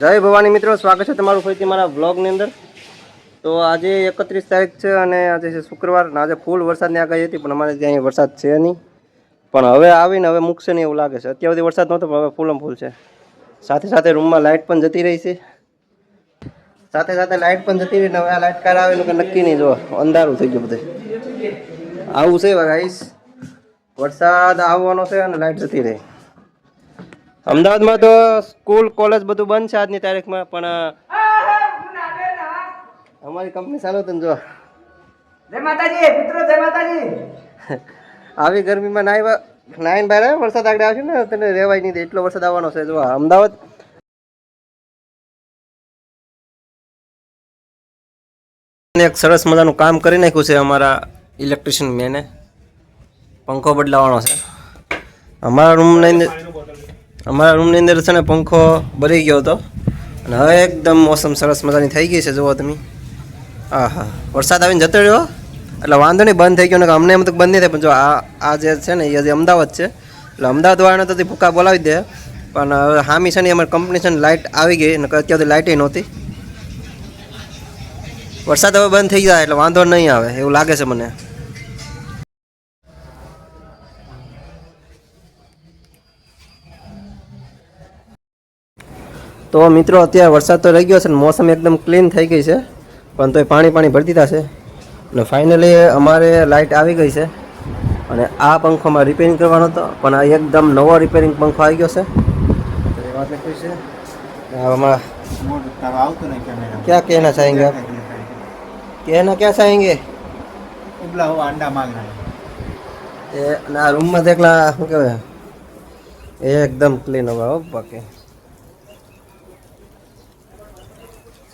જય ભવાની મિત્રો, સ્વાગત છે તમારું ફરીથી મારા વ્લોગની અંદર। તો આજે 31 તારીખ છે અને આજે છે શુક્રવાર। આજે ફૂલ વરસાદની આગાહી હતી પણ અમારે ત્યાં વરસાદ છે નહીં, પણ હવે આવીને હવે મૂકશે નહીં એવું લાગે છે। અત્યાર સુધી વરસાદ નહોતો પણ હવે ફૂલ છે। સાથે સાથે રૂમમાં લાઇટ પણ જતી રહી છે, સાથે સાથે લાઇટ પણ જતી રહી। હવે આ લાઇટ કાર આવે કે નક્કી નહીં, જો અંધારું થઈ ગયું બધે। આવું છે ગાઈસ, વરસાદ આવવાનો છે અને લાઇટ જતી રહી। અમદાવાદમાં તો સ્કૂલ કોલેજ બધું બંધ છે આજની તારીખમાં, પણ અમારી કંપની ચાલુ હતી ને જો। જય માતાજી મિત્રો, જય માતાજી। આવી ગરમીમાં નાઈન બહાર આવે, વરસાદ આગળ આવશે ને તને રહેવાય નહીં, એટલો વરસાદ આવવાનો છે। જો અમદાવાદ એક સરસ મજાનું કામ કરી નાખ્યું છે અમારા ઇલેક્ટ્રિશિયન મેને। પંખો બદલાવાનો છે અમારા રૂમની અંદર છે ને। પંખો બળી ગયો હતો અને હવે એકદમ મોસમ સરસ મજાની થઈ ગઈ છે। જુઓ તમે, હા વરસાદ આવીને જતો રહ્યો એટલે વાંધો નહીં, બંધ થઈ ગયો ને અમને એમ તો બંધ નહીં થાય। પણ જો આ જે છે ને એ હજી અમદાવાદ છે, એટલે અમદાવાદવાળાને તો ભૂકા બોલાવી દે, પણ હવે હામી છે ને અમારી કંપની છે ને લાઇટ આવી ગઈ ને અત્યારે લાઇટે નહોતી। વરસાદ હવે બંધ થઈ જાય એટલે વાંધો નહીં આવે એવું લાગે છે મને। તો મિત્રો અત્યારે વરસાદ તો રહી ગયો છે ને મોસમ એકદમ ક્લીન થઈ ગઈ છે, પણ તોય પાણી ભરી દીધા છે અને ફાઇનલી અમારે લાઇટ આવી ગઈ છે। અને આ પંખોમાં રિપેરિંગ કરવાનો હતો પણ આ એકદમ નવો રિપેરિંગ પંખો આવી ગયો છે। તો એ વાત લખી છે આમાં क्या कहना चाहेंगे आप? कहना क्या चाहेंगे? उबला हुआ अंडा मांग रहा है। ये ना रूम में देखला શું કહેવાય, એકદમ ક્લીન હવે બાકી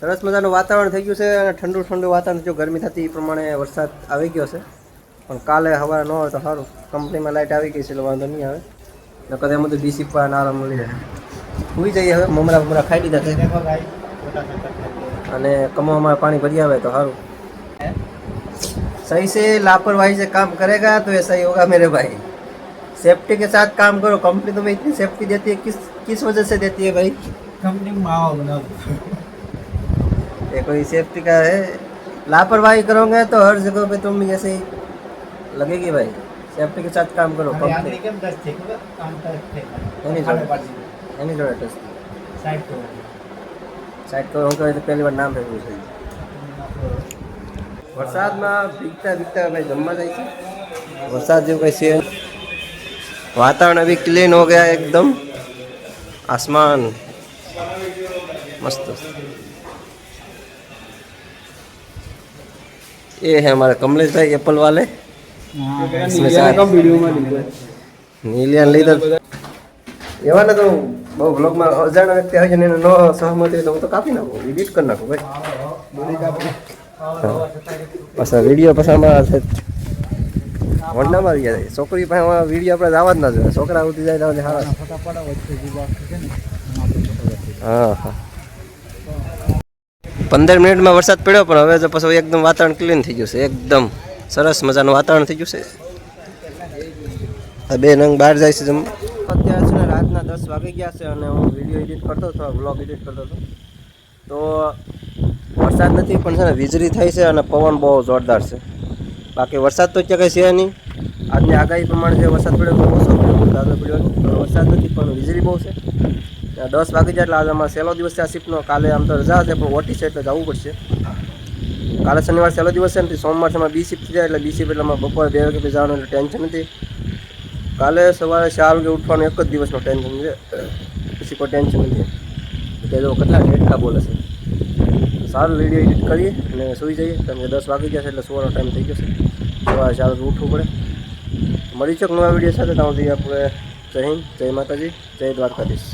સરસ મજાનું વાતાવરણ થઈ ગયું છે અને ઠંડુ ઠંડુ વાતાવરણ। જો ગરમી થતી એ પ્રમાણે વરસાદ આવી ગયો છે, પણ કાલે સવારે ન હોય તો સારું। કંપનીમાં લાઇટ આવી ગઈ છે એટલે વાંધો નહીં આવે, નકર એમ બધું ડીસી પર આરામ મળી જાય। સુઈ જઈએ હવે, મમરા ખાઈ લીધા છે અને કમાવામાં પાણી ભરી આવે તો સારું। सही से लापरवाही से काम करेगा तो ऐसा ही होगा मेरे भाई। सेफ्टी के साथ काम करो। कंपनी तुम्हें इतनी सेफ्टी देती है, किस वजह से देती है भाई? कंपनी में मावा बना ये कोई सेफ्टी का है? लापरवाही करोगे तो हर जगह पे तुम जैसे ही लगेगी भाई। सेफ्टी के साथ काम करो। कंपनी के 10 थे काम करते एनी जोड़े साइड करो उनका तो पहली बार नाम है वो सही। વરસાદમાં ભીગતા ભાઈ જમવા જાય છે। વરસાદ જેવું કંઈ છે, वातावरण अभी क्लीन हो गया एकदम, आसमान मस्त। ये है हमारे कमलेश भाई एप्पल वाले। इसमें नीलियान लीधर एवा ने तो बहु ब्लॉग में अजाण व्यक्ति है न सहमत है तो હું તો કાપી નાખું, એડિટ કરી નાખું ભાઈ। પાછા વિડીયો પાછામાં વંડા મારી જાય। છોકરી પાસે વિડીયો આપણે જવા જ ના જોઈએ, છોકરા ઉઠી જાય તો હા હા 15 મિનિટમાં વરસાદ પડ્યો, પણ હવે તો પછી એકદમ વાતાવરણ ક્લીન થઈ ગયું છે, એકદમ સરસ મજાનું વાતાવરણ થઈ ગયું છે। આ બે નંગ બહાર જાય છે જમ। અત્યારે છે ને રાતના 10 વાગી ગયા છે અને હું વિડીયો એડિટ કરતો હતો, બ્લોગ એડિટ કરતો હતો। તો વરસાદ નથી પણ છે ને વીજળી થઈ છે અને પવન બહુ જોરદાર છે। બાકી વરસાદ તો ક્યાં કંઈ છે નહીં। આજની આગાહી પ્રમાણે જે વરસાદ પડ્યો બહુ ઓછો પડ્યો, દાદો પડ્યો નહીં, વરસાદ નથી પણ વીજળી બહુ છે। 10 વાગી જાય એટલે આજે અમારે સહેલો દિવસ છે આ શિફ્ટનો। કાલે આમ તો રજા છે પણ ઓટી છે એટલે જવું પડશે। કાલે શનિવાર સહેલો દિવસ છે ને, સોમવાર છે બી શિફ્ટ જાય એટલે બી શિફ્ટ એટલે અમારે બપોરે 2 વાગે જવાનું એટલે ટેન્શન નથી। કાલે સવારે 4 વાગે ઉઠવાનું એક જ દિવસનું ટેન્શન છે, પછી કોઈ ટેન્શન નથી કે જો કેટલા નેટકા બોલે છે। સારું વિડીયો એડિટ કરીએ અને સૂઈ જઈએ, કેમ કે 10 વાગી જશે એટલે સુવાનો ટાઈમ થઈ જશે। સવારે 4 વાગે ઉઠવું પડે। મળી છે નવા વિડીયો સાથે, ત્યાં સુધી આપણે જય હિન્દ, જય માતાજી, જય દ્વારકાધીશ।